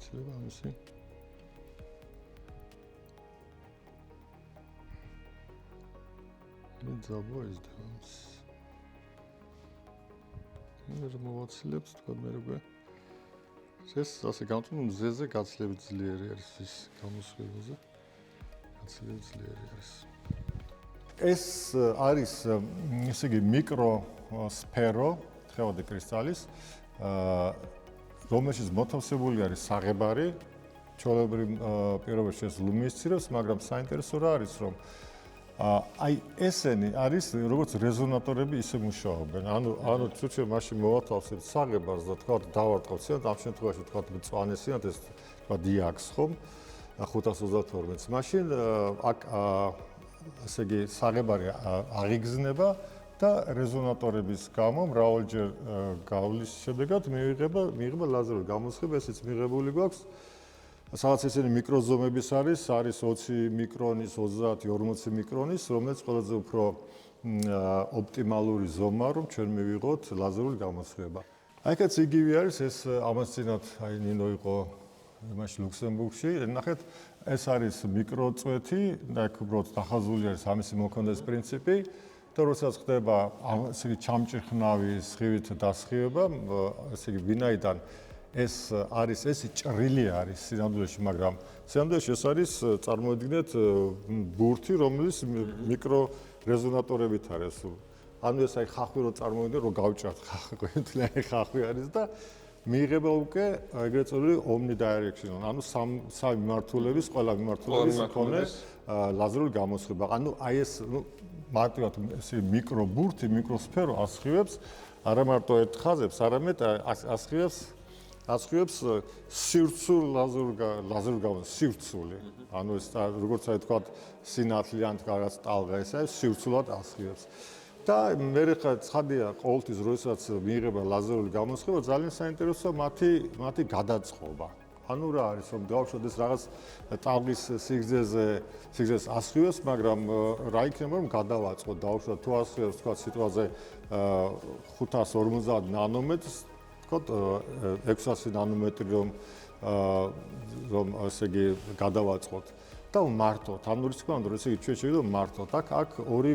იცლება ამისი. მე ძაბო ის დავს. მე მოვაცილებს თქვა მე როგორ. ეს ასე გამთუნ მზეზე გაცილებით ძლიერი არის ის გამოსხივებზე. გაცილებით ძლიერი არის. ეს არის ესე იგი მიკროსფერო, თხევადი კრისტალის რომელშიც მოთავსებული არის საღებარი, ჩვეულებრივ პირობებში ეს ლუმინესცირებს, მაგრამ საინტერესო რა არის, რომ აი ესენი არის როგორც რეზონატორები ისე მუშაობენ. ანუ ცუცი მაშინ მოვათავსებთ საღებარს და თქვა დავარტყავთ სინათლეს, ამ შემთხვევაში თქვა მწვანე სინათლეს, თქვა დიაქს ხომ 532-ს. მაშინ აქ ესე იგი საღებარი აღიგზნება და რეზონატორების გამო მრავალჯერ გავლის შედეგად მიიღება ლაზერული გამოსხება, ესეც მიღებული გვაქვს. სადაც ესენი მიკროზომების არის 20 მიკრონის, 30-40 მიკრონის, რომელიც ყველაზე უფრო ოპტიმალური ზომა, რომ ჩვენ მივიღოთ ლაზერული გამოსხება. აიქაც იგივე არის, ეს ამას წინათ აი ნინო იყო იმაში ლუქსემბურგში, ნახეთ, ეს არის მიკროწვეთი და აქ უბრალოდ დახაზული არის ამისი მოქონდეს პრინციპი. და როდესაც ხდება ესე იგი ჩამჭრხნავი სხივით დასხივება, ესე იგი ვინაიდან ეს არის ეს ჭრილი არის სინამდვილეში, მაგრამ სინამდვილეში ეს არის წარმოიდგინეთ ბურთი, რომელიც მიკრო რეზონატორებით არის. ანუ ეს აი ხახვი რო წარმოვიდგინეთ, რომ გავჭრათ ხახვი, თლიანი ხახვი არის და მიიღება უკვე ეგრეთ წოდებული omnidirectional, ანუ სამი მიმართულების, ყველა მიმართულების მქონე ლაზერული გამოსხება. ანუ აი ეს მარტივად ესე მიკრობურთი, მიკროსფერო ასხივებს არა მარტო ერთ ხაზებს, არამედ ასხივებს სივრცულ ლაზერულ სივრცული. ანუ ეს როგორც აი თქვა სინათლე ან რაღაც ტალღა, ეს სივრცულად ასხივებს. და მე ხა ცხადია ყოველთვის როდესაც მიიღება ლაზერული გამოსხება ძალიან საინტერესოა მათი გადაწყობა. ანუ რა არის რომ დავუშვათ ეს რაღაც ტალღის სიგრძეს ასხივებს, მაგრამ რა იქნება რომ გადავაწყოთ დავუშვათ თუ ასხივებს თქვა სიტუაზე 550 ნანომეტრს, თქვა 600 ნანომეტრი რომ ასე იგი გადავაწყოთ და მარტოთ. ანუ ის თქვა რომ ესე იგი ჩვენ შევიდეთ მარტოთ. აქ ორი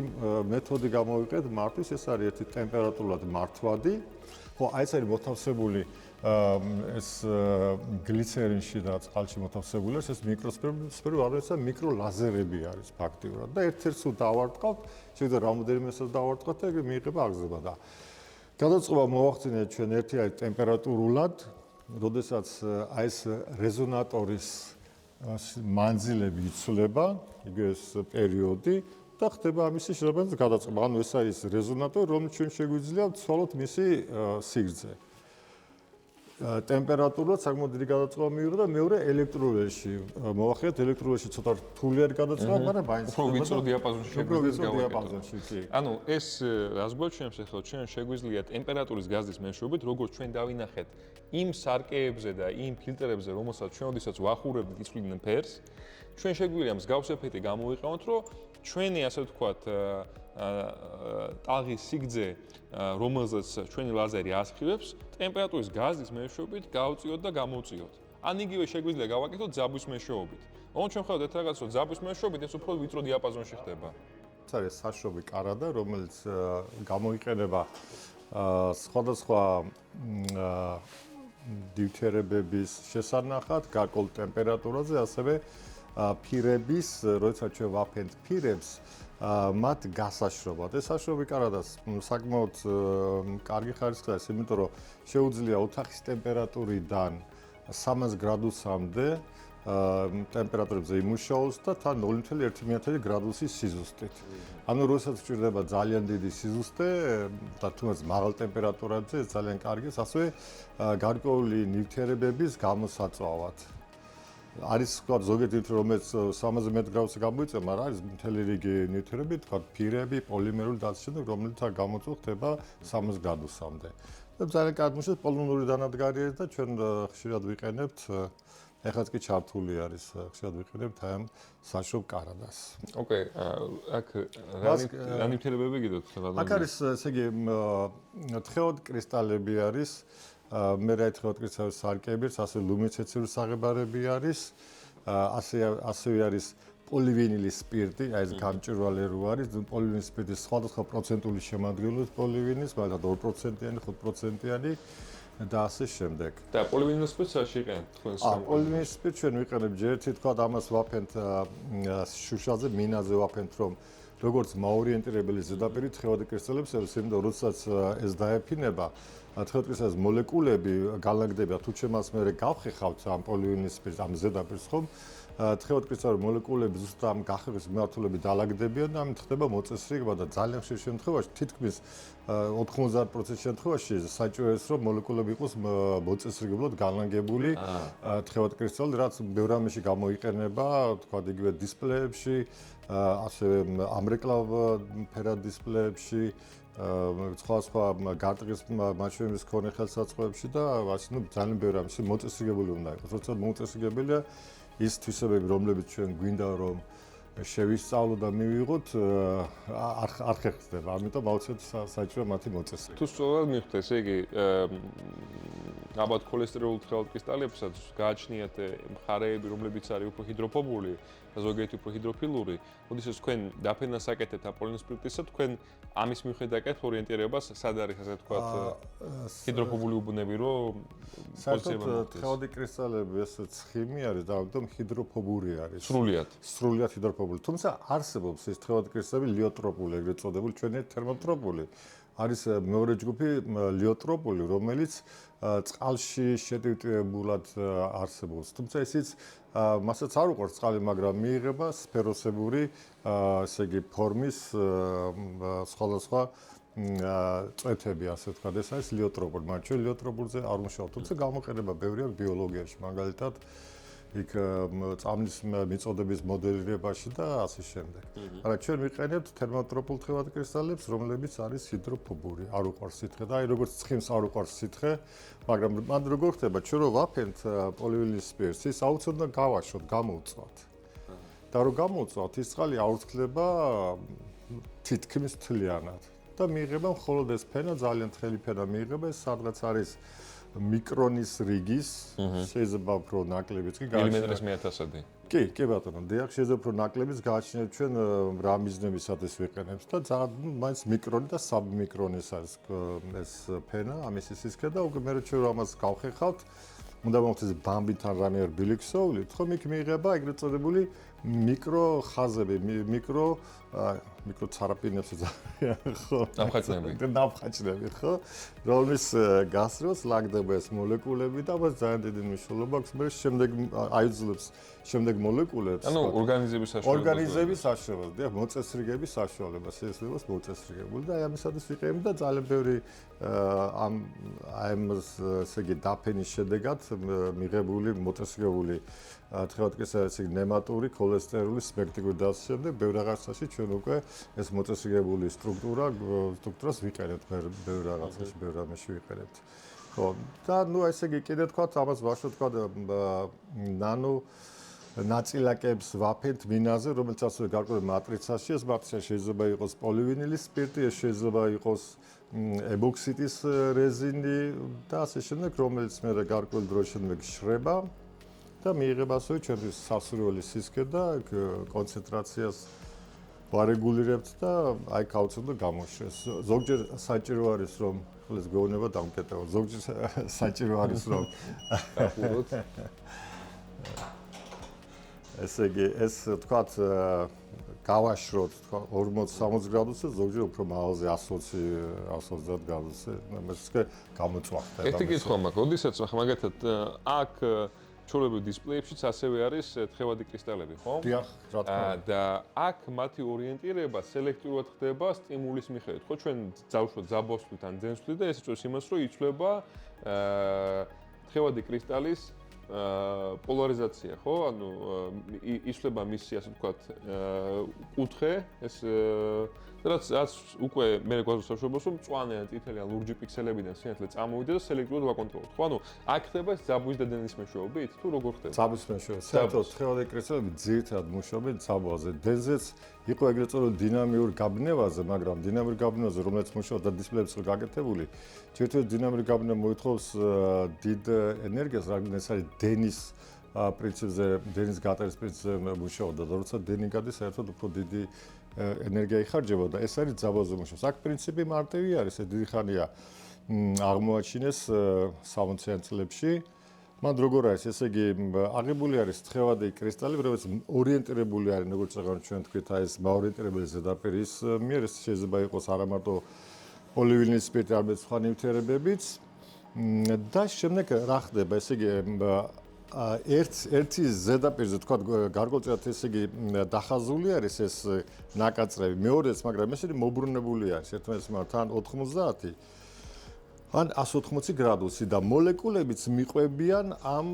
მეთოდი გამოვიყენეთ მართვის, ეს არის ერთი ტემპერატურულად მართვადი. ხო, აი ეს არის მოთავსებული ეს გლიცერინში და წყალში მოთავსებული ეს მიკროსფერო არის და მიკროლაზერები არის ფაქტიურად და ერთ-ერთს დავარტყავთ, შეიძლება რამოდენიმესაც დავარტყავთ და ეგრე მიიღება აღზრდა და გადაწყობა მოვახდინეთ ჩვენ ერთი არის ტემპერატურულად, როდესაც აი ეს რეზონატორის მანძილები იცვლება, იგივე ეს პერიოდი და ხდება ამისი შესაბამისი გადაწყობა. ანუ ეს არის რეზონატორი, რომელიც ჩვენ შეგვიძლია ვცვალოთ მისი სიგრძე. ტემპერატურა საკმაოდ დიდი გადაწყობა მიიღო და მეორე ელექტროველში მოვახდინეთ ელექტროველში ცოტა რთული არის გადაწყობა, მაგრამ მაინც უფრო ვიწრო დიაპაზონში შეგვიძლია გავაკეთოთ. ანუ ეს რას გვაჩვენებს ახლა ჩვენ შეგვიძლია ტემპერატურის გაზის მეშვეობით როგორც ჩვენ დავინახეთ იმ სარკეებზე და იმ ფილტრებზე რომელსაც ჩვენ ოდესაც ვახურებთ იცვლიდნენ ფერს ჩვენ შეგვიძლია მსგავს ეფექტი გამოვიყენოთ რომ ჩვენი ასე ვთქვათ ტალღის სიგრძე რომელზეც ჩვენი ლაზერი ასხივებს ტემპერატურის გაზის მეშვეობით გავწიოთ და გამოვწიოთ. ან იგივე შეგვიძლია გავაკეთოთ ძაბვის მეშვეობით. ოღონდ ჩვენ ხედავთ ერთ რაღაცას ძაბვის მეშვეობით ეს უფრო ვიწრო დიაპაზონში ხდება. ეს არის საშობი კარადა, რომელიც გამოიყენება სხვადასხვა ნივთიერებების შესანახად, გარკვეულ ტემპერატურაზე, ასევე ფირების, როდესაც ჩვენ ვაფენთ ფირებს, მათ გასაშრობად. ეს საშობი კარადა საკმაოდ კარგი ხარისხი არის, იმიტომ რომ შეუძლია ოთახის ტემპერატურიდან 300 გრადუსამდე ტემპერატურებზე იმუშაოს და თან 0.1 გრადუსის სიზუსტით. ანუ როდესაც გვჭირდება ძალიან დიდი სიზუსტე და თუნდაც მაღალ ტემპერატურებზე ეს ძალიან კარგი, ასევე გარკვეული ნივთიერებების გამოსაწვავად. არის თქვა ზოგიერთი ნივთიერება რომელიც 70 გრადუსზე გამოიწვია, მაგრამ არის მთელი რიგი ნივთიერები, თქვა ფირები, პოლიმერული და ასე შემდეგ, რომელიც გამოწვევ ხდება 300 გრადუსამდე. და ძალიან კარგი მუშაობს პოლიმერული დანადგარი და ჩვენ ხშირად ვიყენებთ ეხლაც კი ჩართული არის ხშირად ვიყენებთ ამ საშობ კარადას. ოკეი, აქ რა ნივთიერებები გიდოთ? აქ არის ესე იგი თხეოდ კრისტალები არის, მე რა თხეოდ კრისტალების სარკეებიც, ასე ლუმინესციური საღებარები არის, ასევე არის პოლივინილის სპირტი, აი ეს გამჭვირვალე რო არის, პოლივინილის სპირტის სხვადასხვა პროცენტული შემადგენლობით პოლივინის, მაგალითად 2%-იანი, 5%-იანი და ასე შემდეგ. და პოლივინილის სპირტს რაში იყენებთ თქვენ? პოლივინილის სპირტს ჩვენ ვიყენებთ ჯერჯერობით, თქვა ამას ვაფენთ შუშაზე, მინაზე ვაფენთ, რომ როგორც მაორიენტირებელი ზედაპირი თხევადი კრისტალებს, იმიტომ როდესაც ეს დაეფინება, თხევადი კრისტალის მოლეკულები განლაგდება, თუ ჩემას მე გავხეხავთ ამ პოლივინილის სპირტს, ამ ზედაპირს ხომ, თხევადი კრისტალური მოლეკულები ზუსტად ამ გახეხვის მიმართულებით დალაგდებიან და ამით ხდება მოწესრიგება და ძალიან ხშირ შემთხვევაში თითქმის 90% შემთხვევაში საჭირო ის რომ მოლეკულები იყოს მოწესრიგებლად განლაგებული თხევადი კრისტალი, რაც ბევრ რამეში გამოიყენება, თქვა იგივე დისპლეებში, ასევე ამრეკლავ ფერად დისპლეებში, სხვა გარტყის მაჩვენების მქონე ხელსაწყოებში და ასე ნუ ძალიან ბევრ რამეში მოწესრიგებული უნდა იყოს. როცა მოწესრიგებელია ის თვისებები, რომლებიც ჩვენ გვინდა რომ შევისწავლოთ და მივიღოთ, არ ხერხდება. ამიტომ აუცილებლად საჭიროა მათი მოწესრიგება. თუ სწორად მივხვდეთ, ესე იგი ალბათ ქოლესტეროლ თხევად კრისტალებსაც გააჩნიათ მხარეები, რომლებიც არის უფრო ჰიდროფობული და ზოგიერთი უფრო ჰიდროფილური. როდესაც თქვენ დაფენას აკეთებთ აპოლინოს სპირტისა, თქვენ ამის მიხედვით აკეთებთ ორიენტირებას, სად არის ასე ვთქვათ ჰიდროფობული უბნები, რომ საერთოდ თხევადი კრისტალები ეს ცხიმი არის და ამიტომ ჰიდროფობური არის. სრულიად ჰიდროფობული. თუმცა არსებობს ეს თხევადი კრისტალები ლიოტროპული, ეგრეთ წოდებული, ჩვენი თერმოტროპული. არის მეორე ჯგუფი ლიოტროპული, რომელიც წყალში შეტივტივებულად არსებობს. თუმცა ისიც მასაც არ უყვარს წყალი, მაგრამ მიიღება სფეროსებური, ესე იგი ფორმის სხვადასხვა წვეთები, ასე ვთქვათ, ეს არის ლიოტროპული. მაგრამ ჩვენ ლიოტროპულზე არ ვმუშაობთ, თუმცა გამოყენება ბევრია ბიოლოგიაში, მაგალითად იქ წამლის მიწოდების მოდელირებაში და ასე შემდეგ. მაგრამ ჩვენ ვიყენებთ თერმოტროპულ თხევადი კრისტალებს, რომლებიც არის ჰიდროფობური, არ უყვარს სითხე და აი როგორც ცხიმს არ უყვარს სითხე, მაგრამ მან როგორ ხდება, ჩვენ რო ვაფენთ პოლივინის სპირტს, ის აუცილებლად გავაშოთ, გამოვწვათ. და რო გამოვწვათ, ის წყალი აურთქლება თითქმის მთლიანად. და მიიღება მხოლოდ ეს ფენა, ძალიან თხელი ფენა მიიღება, ეს სადღაც არის მიკრონის რიგის, შეიძლება უფრო ნაკლებიც კი გააჩნიათ. მილიმეტრის მე-1000-ი. კი ბატონო, დიახ, შეიძლება უფრო ნაკლებიც გააჩნიათ ჩვენ რა მიზნებისათვის ვიყენებთ და ძალიან მაინც მიკრონი და საბმიკრონის არის ეს ფენა, ამის სისქე და უკვე მე ჩვენ ამას გავხეხავთ, უნდა მოვხდეს ბამბითან რამე რბილი ქსოვილით, ხომ იქ მიიღება ეგრეთ წოდებული მიკრო ხაზები, მიკრო ცარაპინებს ხო? ნაფხაჭნები, ხო? რომლის გასწროს ლაგდება ეს მოლეკულები და მას ძალიან დიდი მნიშვნელობა აქვს მე აიძულებს შემდეგ მოლეკულებს. ანუ ორგანიზების საშუალებას, დიახ, მოწესრიგების საშუალებას შეიძლება მოწესრიგებული და აი ამისათვის ვიყენებ და ძალიან ბევრი ესე იგი დაფენის შედეგად მიღებული მოწესრიგებული თხევადკისერი ესე იგი ნემატური, ქოლესტერული, სპექტრული და ასე შემდეგ ბევრ რაღაცაში ჩვენ უკვე ეს მოწესრიგებული სტრუქტურას ვიყენებთ ბევრ რაღაცაში, ბევრ რამეში ვიყენებთ. ხო, და ნუ ესე იგი კიდე თქვა, ამას ვაშოთ თქვა ნანო ნაწილაკებს ვაფენთ მინაზე, რომელიც ასევე გარკვეულ მატრიცაში, ეს მატრიცა შეიძლება იყოს პოლივინილის სპირტი, ეს შეიძლება იყოს ებოქსიტის რეზინი და ასე შემდეგ, რომელიც მე გარკვეულ დროს შემდეგ შრება და მიიღება ასევე ჩვენთვის სასურველი სისქე და კონცენტრაციას ვარეგულირებთ და აი აუცილებლად გამოშვეს. ზოგჯერ საჭირო არის რომ ეს გეუბნება დამკეტევა. ზოგჯერ საჭირო არის რომ დახუროთ. ესე იგი ეს თქვათ გავაშროთ თქვა 40-60 გრადუსზე, ზოგჯერ უფრო მაღალზე 120 გრადუსზე, ამასკე გამოწვახდა. ერთი კითხვა მაქვს, როდესაც მაგათად აქ ჩვეულებრივ დისპლეებშიც ასევე არის თხევადი კრისტალები, ხო? დიახ, რა თქმა უნდა. და აქ მათი ორიენტირება სელექტიურად ხდება სტიმულის მიხედვით, ხო? ჩვენ ძავშოთ ზაბოსვლით ან ძენსვლით და ეს იწვევს იმას, რომ იცვლება თხევადი კრისტალის პოლარიზაცია, ხო? ანუ იცვლება მისი, ასე ვთქვათ, კუთხე, ეს რაც უკვე მე გვაქვს საშუალებას, რომ მწვანე ან წითელი ან ლურჯი პიქსელებიდან სინათლე წამოვიდა და სელექტიურად ვაკონტროლოთ, ხო? ანუ აქ ხდება ეს ძაბვის და დენის მეშვეობით, თუ როგორ ხდება? ძაბვის მეშვეობით. საერთოდ თხევადი კრისტალები ძირითადად მუშაობენ ძაბვაზე. დენზეც იყო ეგრეთ წოდებული დინამიურ გაბნევაზე, მაგრამ დინამიურ გაბნევაზე, რომელიც მუშაობს და დისპლეებს იყო გაკეთებული, თერთმეტ დინამიური გაბნევა მოითხოვს დიდ ენერგიას, რადგან ეს არის დენის პრინციპზე, დენის გატარის პრინციპზე მუშაობდა და როცა დენი გადის, საერთოდ უფრო დიდი ენერგია იხარჯებოდა. ეს არის ძაბვაზე მუშაობს. აქ პრინციპი მარტივი არის, დიდი ხანია აღმოაჩინეს 60-იან წლებში. მან როგორ არის, ესე იგი, აღებული არის თხევადი კრისტალები, რომელიც ორიენტირებული არის, როგორც აღარ ჩვენ თქვით, აი ეს მაორიენტირებელი ზედაპირის მიერ, ეს შეიძლება იყოს არა მარტო პოლივინის სპირტი, არამედ სხვა ნივთიერებებიც. და შემდეგ რა ხდება, ესე იგი, ერთი ზედაპირზე თქვა გარკვეულწილად ესე იგი დახაზული არის ეს ნაკაწრები, მეორეც, მაგრამ ესეთი მობრუნებული არის ერთმანეთს მართან 90 ან 180 გრადუსი და მოლეკულებიც მიყვებიან ამ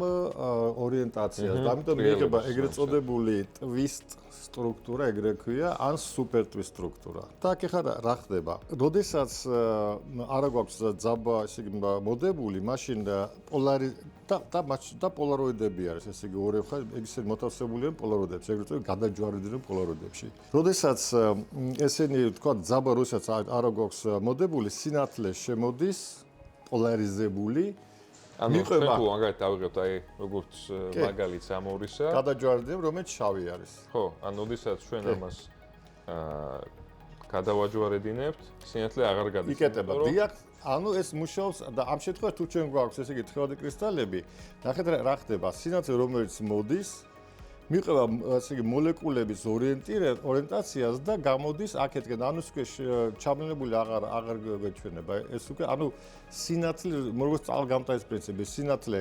ორიენტაციას. და ამიტომ მიიღება ეგრეთ წოდებული ტვისტ სტრუქტურა, ეგრეთ ქვია, ან სუპერ ტვისტ სტრუქტურა. და აქ ახლა რა ხდება? როდესაც არა გვაქვს ძაბვა, ესე იგი მოდებული, მაშინ და პოლაროიდები არის, ესე იგი ორი ხა ესე მოთავსებულია პოლაროიდებში, ეგრეთ წოდებული გადაჯვარედნენ პოლაროიდებში. როდესაც ესენი თქვა ძაბვა როდესაც არა გვაქვს მოდებული, სინათლე შემოდის პოლარიზებული ანუ ჩვენ თუ მაგალითად დავიღებთ აი როგორც მაგალითს ამ ორისა გადაჯვარედნენ, რომელიც შავი არის. ხო, ანუ როდესაც ჩვენ ამას გადავაჯვარედინებთ, სინათლე აღარ გადის. იკეტება. დიახ, ანუ ეს მუშაობს და ამ შემთხვევაში თუ ჩვენ გვაქვს ესე იგი თხევადი კრისტალები, ნახეთ რა ხდება, სინათლე რომელიც მოდის, მიყვება ესე იგი მოლეკულების ორიენტაციას და გამოდის აქეთკენ, ანუ უკვე ჩამლენებული აღარ გვეჩვენება. ეს უკვე ანუ სინათლე როგორც წალგამტარის პრინციპი, სინათლე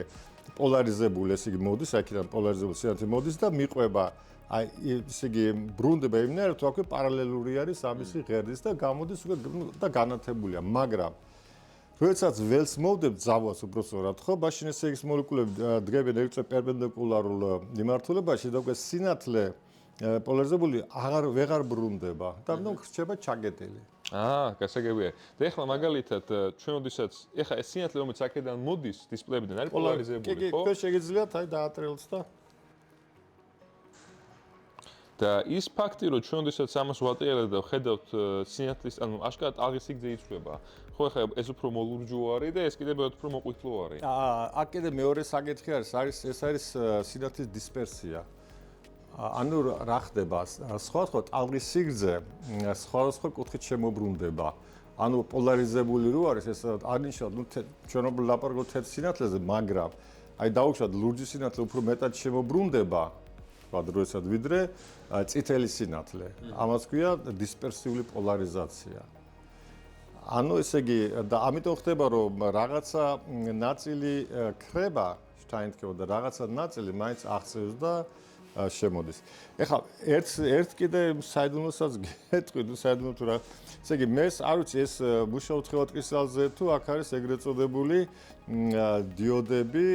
პოლარიზებული ესე იგი მოდის, აქედან პოლარიზებული სინათლე მოდის და მიყვება აი ესე იგი ბრუნდება იმნაირად, თუ აქვე პარალელური არის ამისი ღერძის და გამოდის უკვე და განათებულია, მაგრამ როდესაც ველს მოვდებ ძავას უბრალოდ ხო, მაშინ ესე ის მოლეკულები დგებენ ერთზე პერპენდიკულარულ მიმართულებაში და უკვე სინათლე პოლარიზებული ვეღარ ბრუნდება და ამიტომ რჩება ჩაგეტილი. გასაგებია. და ეხლა მაგალითად ჩვენ ოდესაც ეხლა ეს სინათლე რომელიც აქედან მოდის დისპლეებიდან არის პოლარიზებული, ხო? კი, შეგიძლიათ აი დაატრიალოთ და და ის ფაქტი, რომ ჩვენ ოდესაც ამას ვატარებთ და ხედავთ სინათლის, ანუ აშკარად ტალღის სიგრძე იცვლება. ხო, ეხლა ეს უფრო მოლურჯო არის და ეს კიდე ბევრად უფრო მოყვითლო არის. აქ კიდე მეორე საკითხი არის, ეს არის სინათლის დისპერსია. ანუ რა ხდება? სხვადასხვა ტალღის სიგრძე სხვადასხვა კუთხით შემოbrunდება. ანუ პოლარიზებული რო არის, ეს არნიშნავს, ნუ ჩვენ ვლაპარაკობთ თეთრ სინათლეზე, მაგრამ აი დაუშვათ ლურჯი სინათლე უფრო მეტად შემოbrunდება, როდესაც ვიდრე წითელი სინათლე. ამას ქვია დისპერსიული პოლარიზაცია. ანუ ესე იგი და ამიტომ ხდება რომ რაღაცა ნაწილი ქრება, შთაინთქება და რაღაცა ნაწილი მაინც აღწევს და შემოდის. ეხლა ერთ კიდე საიდუმლოსაც გეტყვი, თუ საიდუმლო თუ რა. ესე იგი მე არ ვიცი ეს მუშაობ თხევად კრისტალზე თუ აქ არის ეგრეთ წოდებული დიოდები,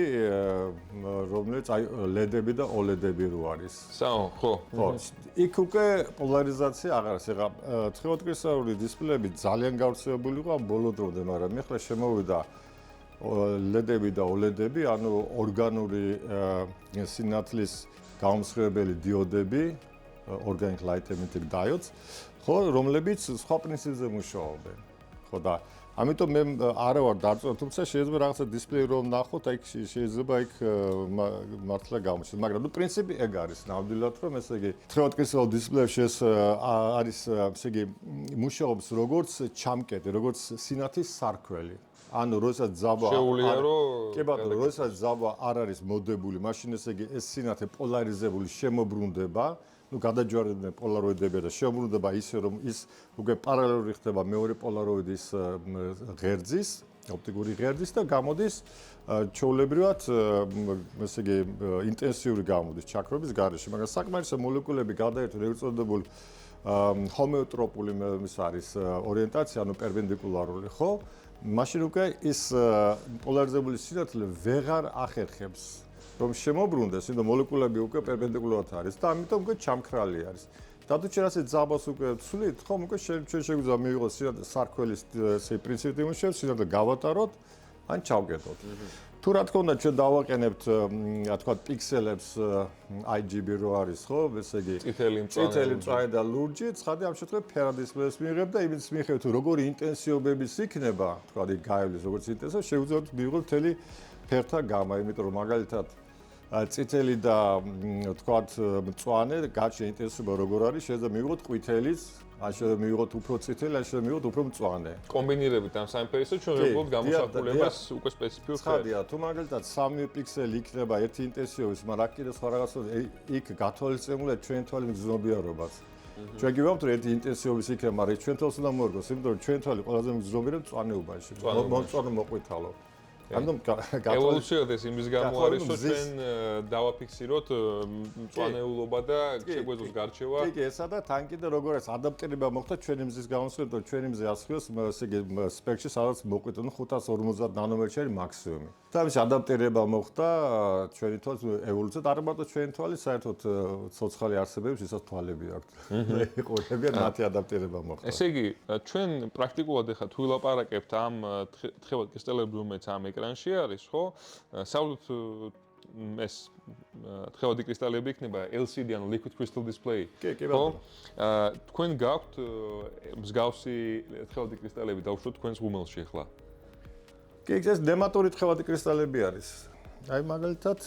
რომელიც აი LED-ები და OLED-ები რო არის. ხო. ხო, იქ უკვე პოლარიზაცია აღარ არის. ეხლა თხევად კრისტალური დისპლეები ძალიან გავრცელებული იყო ამ ბოლო დრომდე, მაგრამ ეხლა შემოვიდა LED-ები და OLED-ები, ანუ ორგანული სინათლის გამომსხივებელი დიოდები, organic light emitting diodes, ხო, რომლებიც სხვა პრინციპზე მუშაობენ. ხო და ამიტომ მე არა ვარ დარწმუნებული, თუმცა შეიძლება რაღაცა დისპლეი რომ ნახოთ, აი შეიძლება იქ მართლა გამოჩნდეს, მაგრამ ნუ პრინციპი ეგ არის, ნამდვილად რომ ესე იგი თხევად კრისტალურ დისპლეებში ეს არის, ესე იგი მუშაობს როგორც ჩამკეტი, როგორც სინათლის სარქველი. ანუ როდესაც ძაბვა შეუულია რომ კი ბატონო, როდესაც ძაბვა არ არის მოდებული, მაშინ ესე იგი ეს სინათლე პოლარიზებული შემოbrunდება, ну გადაჯვარებდნენ პოლაროიდები და შემოbrunდება ისე რომ ის უკვე პარალელური ხდება მეორე პოლაროიდის ღერძის, ოპტიკური ღერძის და გამოდის ჩვეულებრივად ესე იგი ინტენსიური გამოდის ჩაქრობის გარეშე, მაგრამ საკმარისი მოლეკულები გადაერთო ეგრეთ წოდებულ ჰომეოტროპული ის არის ორიენტაცია, ანუ პერპენდიკულარული, ხო? მაშინ უკვე ის პოლარიზებული სინათლე ვეღარ ახერხებს რომ შემოbrunდეს, იმიტომ მოლეკულები უკვე პერპენდიკულარულად არის და ამიტომ უკვე ჩამქრალი არის. და თუ ჩვენ ასე ძაბას უკვე ვცვლით, ხომ უკვე ჩვენ შეგვიძლია მივიღოთ სინათლის სარქველის ესე პრინციპი იმუშავებს, სინათლე გავატაროთ, ან ჩავკეტოთ. თუ რა თქმა უნდა ჩვენ დავაყენებთ, რა თქვა, პიქსელებს RGB რო არის, ხო, ესე იგი წითელი მწვანე და ლურჯი, ცხადი ამ შემთხვევაში ფერადისპლეის მიიღებ და იმის მიხედვით თუ როგორი ინტენსივობების იქნება, თქვა, გაივლის როგორც ინტენსივობა, შეგვიძლია მივიღოთ მთელი ფერთა გამა, იმიტომ რომ მაგალითად წითელი და თქვათ მწვანე გაჩვენ ინტენსივობა როგორ არის, შეიძლება მივიღოთ ყვითელიც, ან შეიძლება მივიღოთ უფრო წითელი, ან შეიძლება მივიღოთ უფრო მწვანე. კომბინირებით ამ სამი ფერისო ჩვენ ვიღებთ გამოსახულებას უკვე სპეციფიურ ფერს. ცხადია, თუ მაგალითად 3 პიქსელი იქნება ერთი ინტენსივობის, მაგრამ კიდე სხვა რაღაცა იქ გათვალისწინებულია ჩვენი თვალის მგრძნობიარობაც. ჩვენ გივამბობთ რომ ერთი ინტენსივობის იქნება, მაგრამ ჩვენ თვალს უნდა მოერგოს, იმიტომ რომ ჩვენი თვალი ყველაზე მგრძნობია მწვანეობაში. მომწვანო მოყვითალო. ამიტომ ევოლუციად ეს იმის გამო არის, რომ ჩვენ დავაფიქსიროთ მწვანეულობა და შეგვეძლოს გარჩევა. კი, ესადა თან კიდე როგორ არის ადაპტირება მოხდა ჩვენი მზის გამოსხივებით, რომ ჩვენი მზე ასხივებს, ესე იგი სპექტრი სადაც მოყვითალო 550 ნანომეტრში არის მაქსიმუმი. და ამის ადაპტირება მოხდა ჩვენი თვალის ევოლუციად, არა მარტო ჩვენი თვალის, საერთოდ ცოცხალი არსებების ისაც თვალები აქვთ. იყურებიან მათი ადაპტირება მოხდა. ესე იგი, ჩვენ პრაქტიკულად ახლა თუ ვილაპარაკებთ ამ თხევად კრისტალებზე, რომელიც ამ ეკრანში არის, ხო? საუბრობთ ეს თხევადი კრისტალები იქნება LCD, ანუ liquid crystal display. კი, ბატონო. თქვენ გაქვთ მსგავსი თხევადი კრისტალები დაუშვოთ თქვენს ღუმელში ახლა. კი, ეს ნემატური თხევადი კრისტალები არის. აი მაგალითად,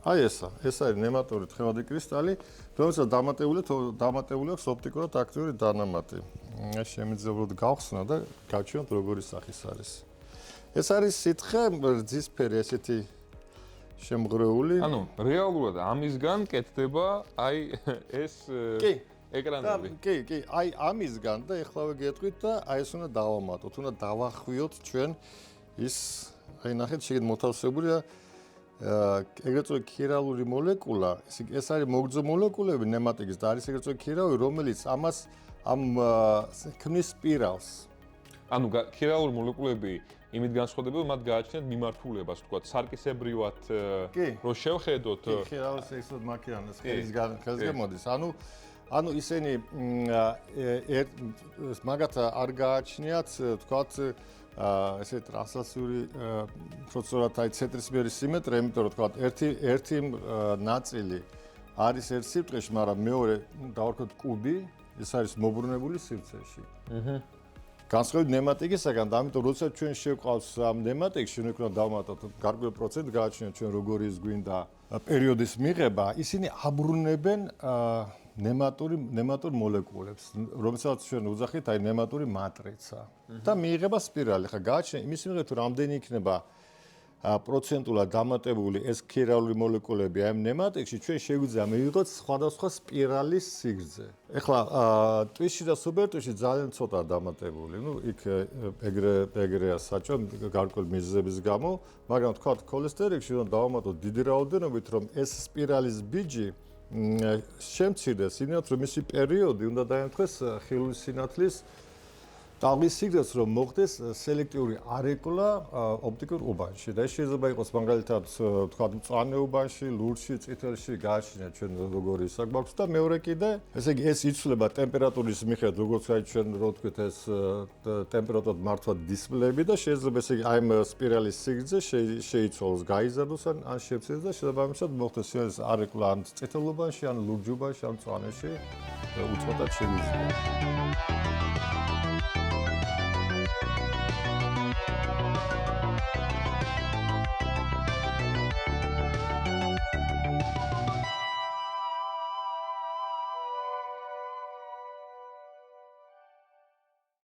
აი ეს არის ნემატური თხევადი კრისტალი, რომელსაც დამატებული აქვს ოპტიკურად აქტიური დანამატი. ეს შემიძლია უბრალოდ გავხსნა და გავჩვენოთ როგორი სახის არის. ეს არის სითხე რძისფერი ესეთი შემღრეული. ანუ რეალურად ამისგან კეთდება აი ეს ეკრანები. კი, აი ამისგან და ეხლავე გეტყვით და აი ეს უნდა დავამატოთ, უნდა დავახვიოთ ჩვენ ის აი ნახეთ შეგეთ მოთავსებულია ეგრეთ წოდებული ქირალური მოლეკულა, ეს არის მოგრძო მოლეკულები ნემატიკის და არის ეგრეთ წოდებული ქირავი, რომელიც ამას ქმნის სპირალს. ანუ ქირალური მოლეკულები იმით განსხვავდებოდა, მათ გააჩნიათ მიმართულებას, თქვა, სარკისებრივად კი. რო შევხედოთ. კი, ხერავის ექსოდ მაკიანეს ხელს გამოდის. ანუ ისინი მაგათ არ გააჩნიათ, თქვათ, ესე ტრანსლაციური პროცედურად აი ცენტრის მიერ სიმეტრია, იმიტომ რომ თქვათ, ერთი ნაწილი არის ერთ სიბრტყეში, მაგრამ მეორე დავარქოთ კუბი, ეს არის მობრუნებული სივრცეში. განსხვავებით ნემატიკისაგან, ამიტომ როცა ჩვენ შევყავს ამ ნემატიკში, ჩვენ უნდა დავმატოთ გარკვეული პროცენტი გააჩნიათ ჩვენ როგორ ის გვინდა პერიოდის მიღება, ისინი აბრუნებენ ნემატურ მოლეკულებს, რომელსაც ჩვენ უძახით აი ნემატური მატრიცა და მიიღება სპირალი. ხა გააჩნია იმის მიხედვით რომ რამდენი იქნება პროცენტულად დამატებული ეს ქირალური მოლეკულები ამ ნემატიკში, ჩვენ შეგვიძლია მივიღოთ სხვადასხვა სპირალის სიგრძე. ეხლა ტვისში და სუპერტვისში ძალიან ცოტა დამატებული. ნუ იქ ეგრეა საჭო გარკვეული მიზეზების გამო, მაგრამ თქვა ქოლესტეროლში რომ დავამატოთ დიდი რაოდენობით, რომ ეს სპირალის ბიჯი შემცირდეს, იმით რომ მისი პერიოდი უნდა დაემთხეს ხილული სინათლის ტალღის სიგრძეს, რომ მოხდეს სელექტიური არეკლა ოპტიკურ უბანში. და ეს შეიძლება იყოს მაგალითად, თქვა, მწვანე უბანში, ლურჯში, წითელში გააჩნია ჩვენ როგორი საკვარს და მეორე კიდე, ესე იგი ეს იცვლება ტემპერატურის მიხედვით, როგორც აი ჩვენ რო ვთქვით ეს ტემპერატურად მართვა დისპლეები და შეიძლება ესე იგი აი ამ სპირალის სიგრძე შეიცვალოს, გაიზარდოს ან შემცირდეს და შესაბამისად მოხდეს ეს არეკლა ან წითელ უბანში, ან ლურჯ უბანში, ან მწვანეში უწყვეტად შეგვიძლია.